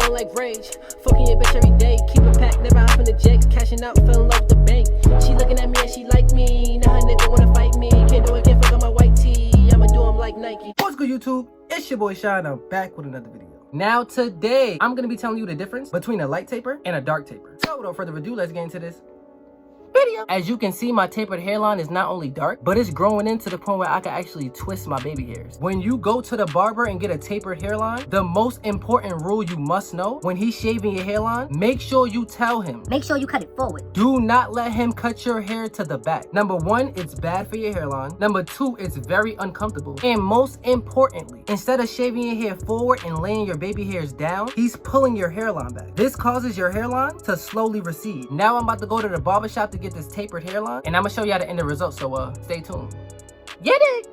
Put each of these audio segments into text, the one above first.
feeling like rage. Fucking your bitch every day. Keep it packed, never hopping the jet. Cashing out, fell in love with the bank. She looking at me and she like me. Now her nigga wanna fight me. Can't do it, can't fuck on my white tee. I'ma do him like Nike. What's good, YouTube? It's your boy Shine. I'm back with another video. Now today, I'm gonna be telling you the difference between a light taper and a dark taper. So without further ado, let's get into this video. As you can see, my tapered hairline is not only dark, but it's growing into the point where I can actually twist my baby hairs. When you go to the barber and get a tapered hairline, the most important rule you must know when he's shaving your hairline, make sure you tell him. Make sure you cut it forward. Do not let him cut your hair to the back. Number one, it's bad for your hairline. Number two, it's very uncomfortable. And most importantly, instead of shaving your hair forward and laying your baby hairs down, he's pulling your hairline back. This causes your hairline to slowly recede. Now I'm about to go to the barber shop to get this tapered hairline, and I'm gonna show y'all the end result, so stay tuned. Get it!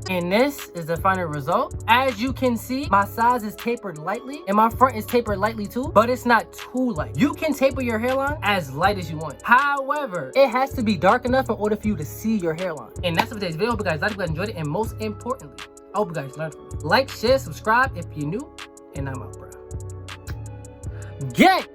And this is the final result. As you can see, my sides is tapered lightly and my front is tapered lightly too, but it's not too light. You can taper your hairline as light as you want. However, it has to be dark enough in order for you to see your hairline. And that's it for today's video. I hope you guys liked it, you guys enjoyed it, and most importantly, I hope you guys learned from it. Like, share, subscribe if you're new, and I'm out, bro. Gang!